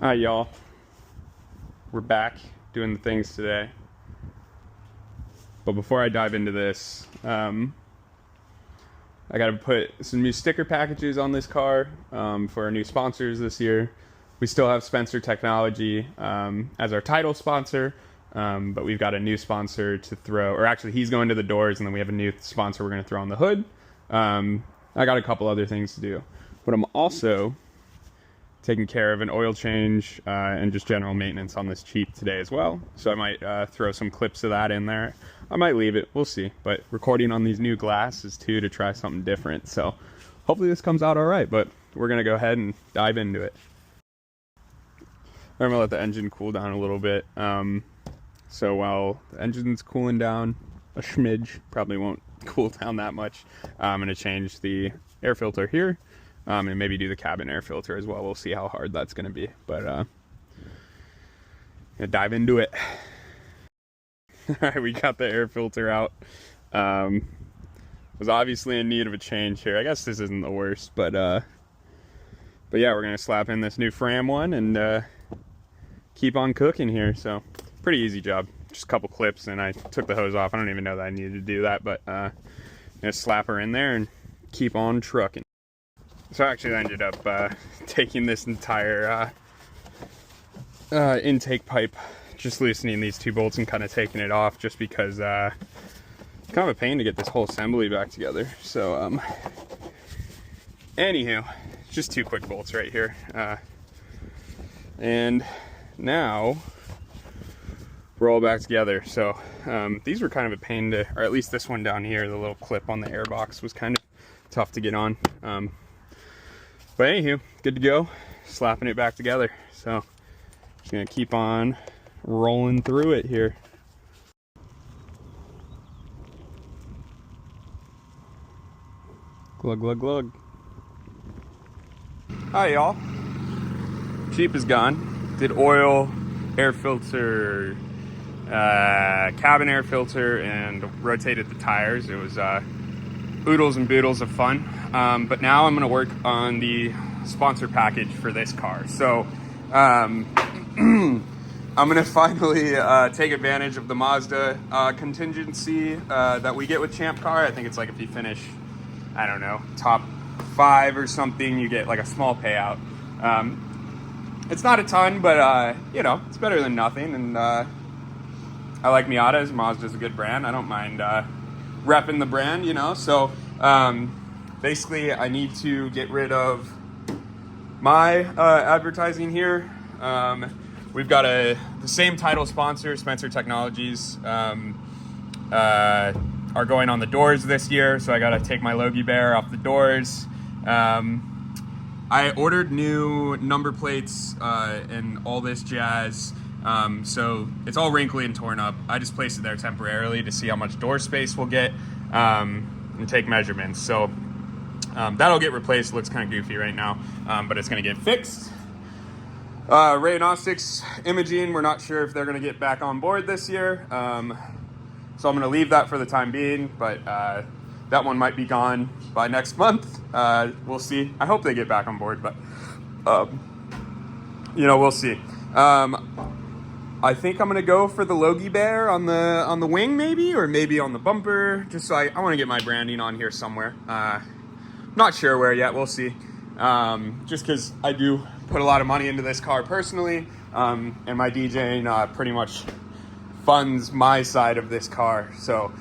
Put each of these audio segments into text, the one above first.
Hi y'all, we're back doing the things today, but before I dive into this, I gotta put some new sticker packages on this car for our new sponsors this year. We still have Spencer Technology as our title sponsor, but we've got a new sponsor to throw, or actually he's going to the doors, and then we have a new sponsor we're gonna throw on the hood. I got a couple other things to do, but I'm also taking care of an oil change and just general maintenance on this Jeep today as well. So I might throw some clips of that in there. I might leave it, we'll see. But recording on these new glasses too to try something different. So hopefully this comes out all right, but we're gonna go ahead and dive into it. I'm gonna let the engine cool down a little bit. So while the engine's cooling down a smidge, probably won't cool down that much, I'm gonna change the air filter here. And maybe do the cabin air filter as well. We'll see how hard that's going to be. But gonna dive into it. All right, we got the air filter out. Was obviously in need of a change here. I guess this isn't the worst, but yeah, we're gonna slap in this new Fram one and keep on cooking here. So pretty easy job. Just a couple clips, and I took the hose off. I don't even know that I needed to do that, but gonna slap her in there and keep on trucking. So actually I ended up taking this entire intake pipe, just loosening these two bolts and kind of taking it off, just because it's kind of a pain to get this whole assembly back together. So anywho, just two quick bolts right here. And now we're all back together. So these were kind of a pain to, or at least this one down here, the little clip on the airbox was kind of tough to get on. But anywho, good to go. Slapping it back together. So just gonna keep on rolling through it here. Glug, glug, glug. Hi y'all. Jeep is gone. Did oil, air filter, cabin air filter, and rotated the tires. It was oodles and boodles of fun. But now I'm gonna work on the sponsor package for this car. So I'm gonna finally take advantage of the Mazda contingency that we get with ChampCar. I think it's like if you finish, I don't know, top 5 or something, you get like a small payout. It's not a ton, but you know, it's better than nothing. And I like Miatas. Mazda's a good brand. I don't mind repping the brand, you know. So basically I need to get rid of my advertising here. We've got the same title sponsor, Spencer Technologies, are going on the doors this year, so I gotta take my Logie Bear off the doors. I ordered new number plates and all this jazz, so it's all wrinkly and torn up. I just placed it there temporarily to see how much door space we'll get and take measurements. So that'll get replaced. Looks kind of goofy right now, but it's gonna get fixed. Raynostics Imaging, we're not sure if they're gonna get back on board this year. So I'm gonna leave that for the time being, but that one might be gone by next month. We'll see. I hope they get back on board, but you know, we'll see. I think I'm gonna go for the Logie Bear on the wing, maybe, or maybe on the bumper. Just so I want to get my branding on here somewhere. Not sure where yet. We'll see. Just because I do put a lot of money into this car personally, and my DJing pretty much funds my side of this car. So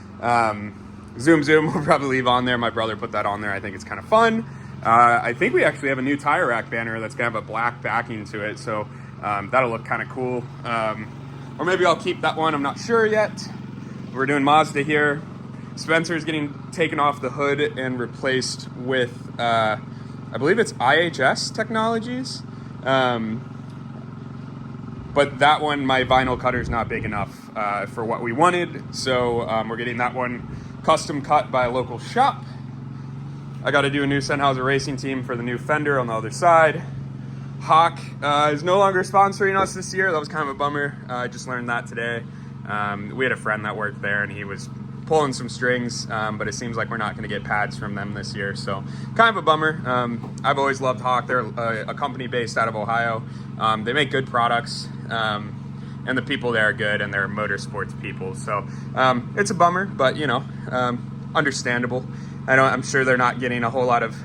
Zoom we'll probably leave on there. My brother put that on there. I think it's kind of fun. I think we actually have a new tire rack banner that's gonna have a black backing to it, so that'll look kind of cool. Or maybe I'll keep that one. I'm not sure yet. We're doing Mazda here. Spencer's getting taken off the hood and replaced with I believe it's IHS Technologies. But that one, my vinyl cutter's not big enough for what we wanted, so we're getting that one custom cut by a local shop. I got to do a new Sennheiser racing team for the new fender on the other side. Hawk is no longer sponsoring us this year. That was kind of a bummer. I just learned that today. We had a friend that worked there, and he was pulling some strings, but it seems like we're not going to get pads from them this year, so kind of a bummer. I've always loved Hawk. They're a company based out of Ohio. They make good products, and the people there are good, and they're motorsports people, so it's a bummer, but you know, understandable. I'm sure they're not getting a whole lot of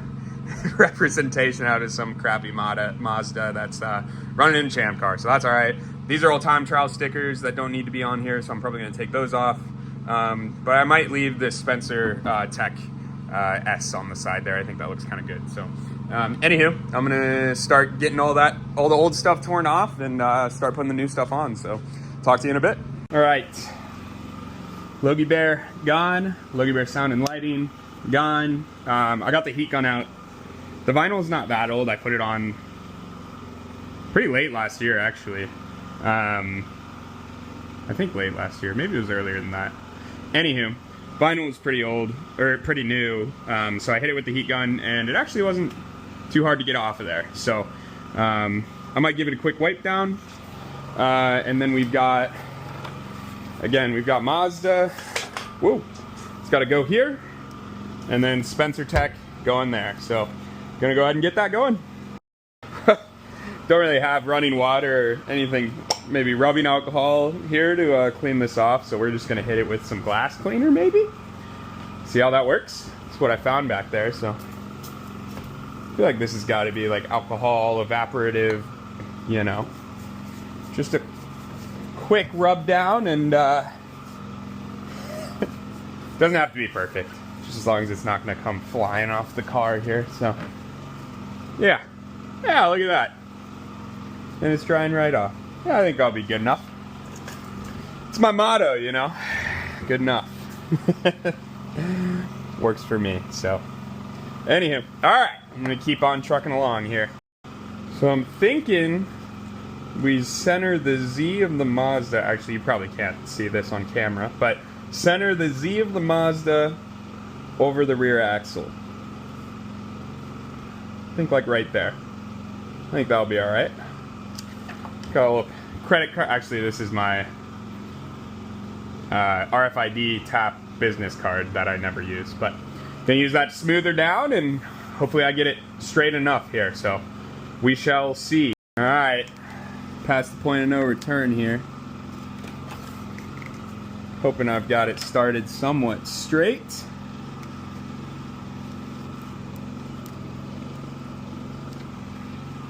representation out of some crappy Mazda that's running in ChampCar, so that's all right. These are all time trial stickers that don't need to be on here, so I'm probably going to take those off. But I might leave this Spencer Tech S on the side there. I think that looks kind of good. So, anywho, I'm going to start getting all the old stuff torn off and start putting the new stuff on. So, talk to you in a bit. All right. Logie Bear gone. Logie Bear sound and lighting gone. I got the heat gun out. The vinyl is not that old. I put it on pretty late last year, actually. I think late last year. Maybe it was earlier than that. Anywho, vinyl was pretty old, or pretty new, so I hit it with the heat gun, and it actually wasn't too hard to get off of there. So, I might give it a quick wipe down, and then we've got Mazda. Whoa, it's got to go here, and then Spencer Tech going there. So, gonna go ahead and get that going. Don't really have running water or anything, maybe rubbing alcohol here to clean this off, so we're just gonna hit it with some glass cleaner maybe. See how that works? That's what I found back there, so. I feel like this has gotta be like alcohol, evaporative, you know. Just a quick rub down and doesn't have to be perfect. Just as long as it's not gonna come flying off the car here, so. Yeah, look at that. And it's drying right off. Yeah, I think I'll be good enough. It's my motto, you know. Good enough. Works for me, so. Anywho, alright. I'm gonna keep on trucking along here. So I'm thinking we center the Z of the Mazda. Actually, you probably can't see this on camera, but center the Z of the Mazda over the rear axle. I think like right there. I think that'll be alright. Got a little credit card. Actually, this is my RFID tap business card that I never use, but gonna use that to smooth her down, and hopefully I get it straight enough here, so we shall see. All right, past the point of no return here. Hoping I've got it started somewhat straight.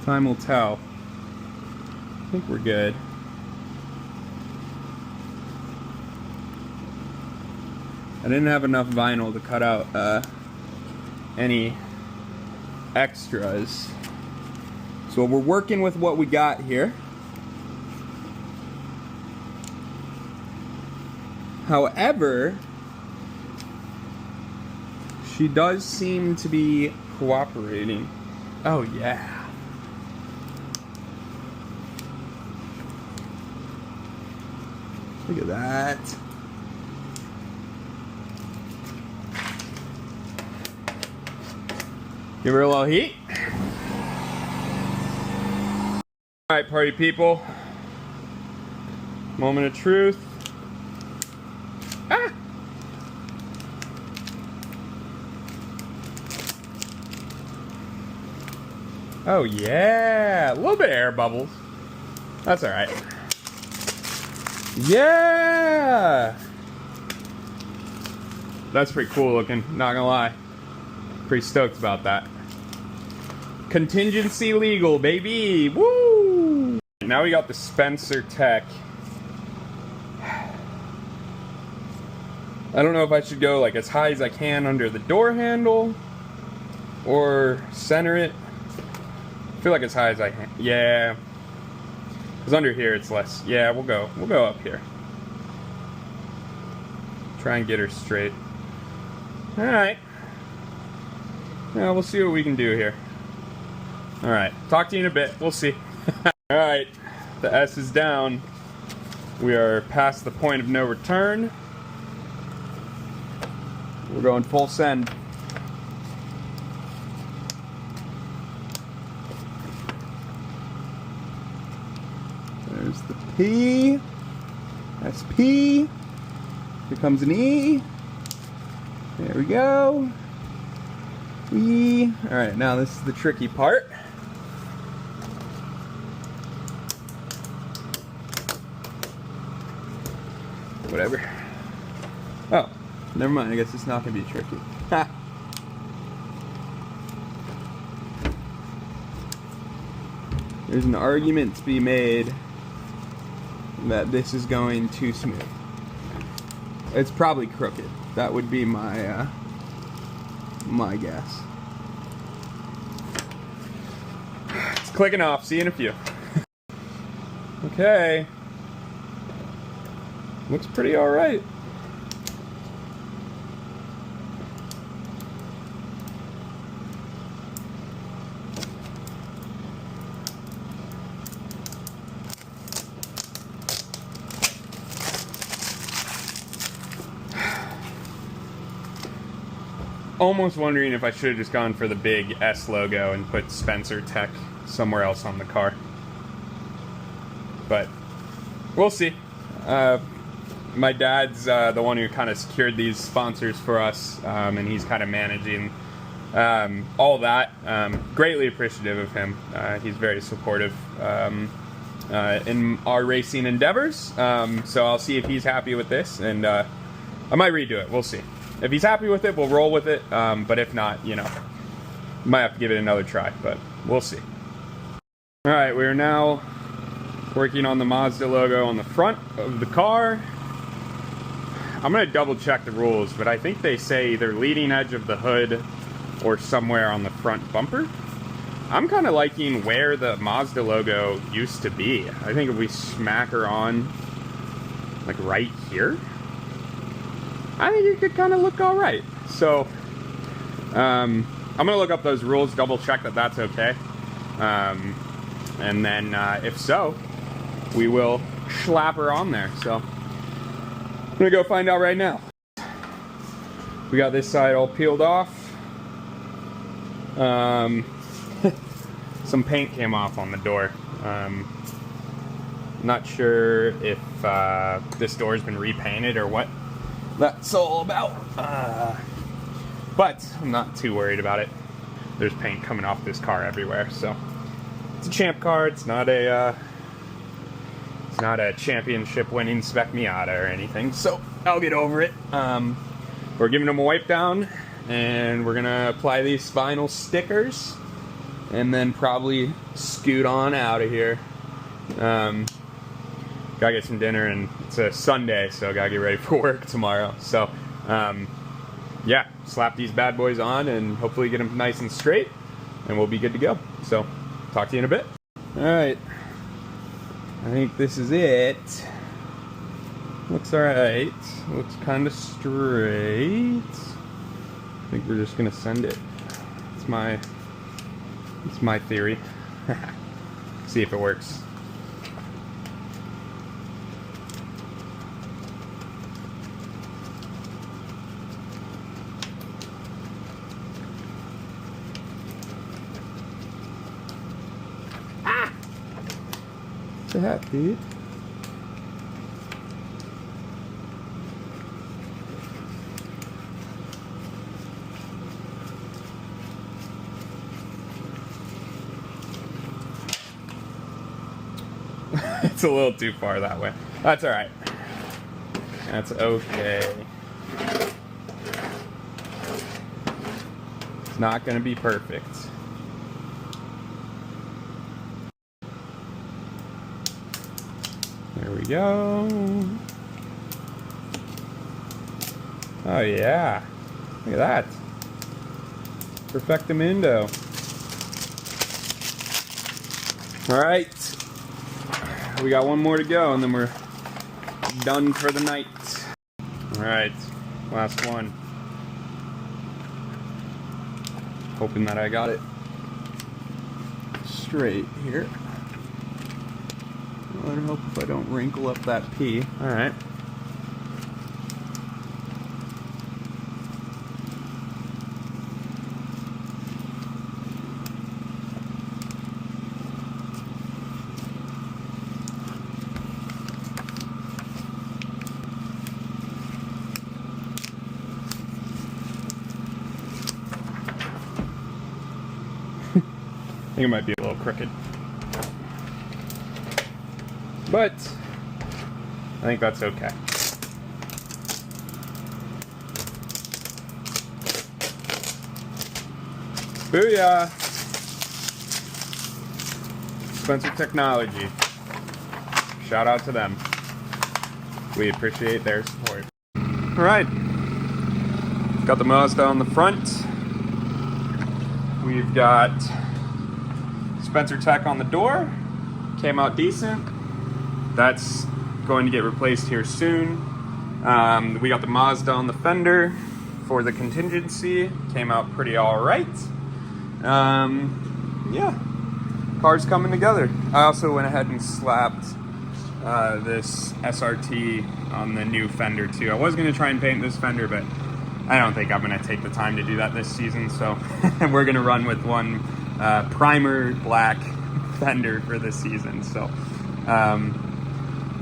Time will tell. I think we're good. I didn't have enough vinyl to cut out any extras. So we're working with what we got here. However, she does seem to be cooperating. Oh yeah. Look at that. Give her a little heat. All right, party people. Moment of truth. Ah! Oh yeah, a little bit of air bubbles. That's all right. Yeah! That's pretty cool looking, not gonna lie. Pretty stoked about that. Contingency legal, baby! Woo! Now we got the Spencer Tech. I don't know if I should go like as high as I can under the door handle or center it. I feel like as high as I can. Yeah. Because under here it's less. Yeah, we'll go up here. Try and get her straight. Alright. Yeah, we'll see what we can do here. Alright, talk to you in a bit. We'll see. Alright, the S is down. We are past the point of no return. We're going full send. There's the P. That's P. Here comes an E. There we go. Alright, now this is the tricky part. Whatever. Oh, never mind. I guess it's not going to be tricky. Ha! There's an argument to be made that this is going too smooth. It's probably crooked. That would be my my guess. It's clicking off. See you in a few. Okay. Looks pretty alright. Almost wondering if I should have just gone for the big S logo and put Spencer Tech somewhere else on the car. But we'll see. My dad's the one who kind of secured these sponsors for us, and he's kind of managing all that. Greatly appreciative of him. He's very supportive in our racing endeavors. So I'll see if he's happy with this, and I might redo it. We'll see. If he's happy with it, we'll roll with it. But if not, you know, might have to give it another try, but we'll see. All right, we are now working on the Mazda logo on the front of the car. I'm going to double check the rules, but I think they say either leading edge of the hood or somewhere on the front bumper. I'm kind of liking where the Mazda logo used to be. I think if we smack her on, like right here, I think it could kind of look all right. So, I'm going to look up those rules, double check that that's okay. And then, if so, we will slap her on there. So, I'm going to go find out right now. We got this side all peeled off. Some paint came off on the door. Not sure if this door's been repainted or what that's all about. But I'm not too worried about it. There's paint coming off this car everywhere, so it's a champ car. It's not a championship winning spec Miata or anything, so I'll get over it. We're giving them a wipe down, and we're gonna apply these vinyl stickers, and then probably scoot on out of here. Gotta get some dinner, and it's a Sunday, so gotta get ready for work tomorrow. So, yeah, slap these bad boys on and hopefully get them nice and straight, and we'll be good to go. So, talk to you in a bit. Alright, I think this is it. Looks alright. Looks kind of straight. I think we're just gonna send it. It's my theory. See if it works. What's the heck, dude? It's a little too far that way. That's alright. That's okay. It's not gonna be perfect. There we go. Oh yeah. Look at that. Perfectamundo. Alright. We got one more to go, and then we're done for the night. Alright, last one. Hoping that I got it straight here. Well, I hope if I don't wrinkle up that P. Alright. think it might be a little crooked. But I think that's okay. Booyah! Spencer Technology. Shout out to them. We appreciate their support. Alright. Got the Mazda on the front. We've got Spencer Tech on the door. Came out decent. That's going to get replaced here soon. We got the Mazda on the fender for the contingency. Came out pretty alright. Yeah. Car's coming together. I also went ahead and slapped this SRT on the new fender too. I was going to try and paint this fender, but I don't think I'm going to take the time to do that this season. So we're going to run with one primer black fender for this season. So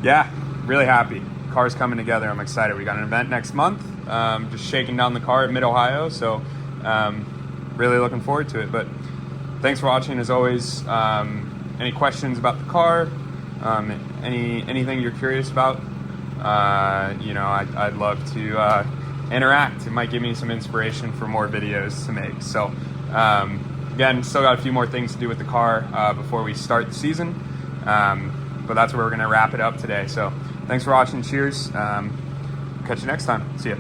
yeah, really happy. Car's coming together. I'm excited. We got an event next month. Just shaking down the car at Mid-Ohio. So really looking forward to it. But thanks for watching as always. Any questions about the car? Anything you're curious about? You know, I'd love to interact. It might give me some inspiration for more videos to make. So again, still got a few more things to do with the car before we start the season. But that's where we're going to wrap it up today. So thanks for watching. Cheers. Catch you next time. See ya.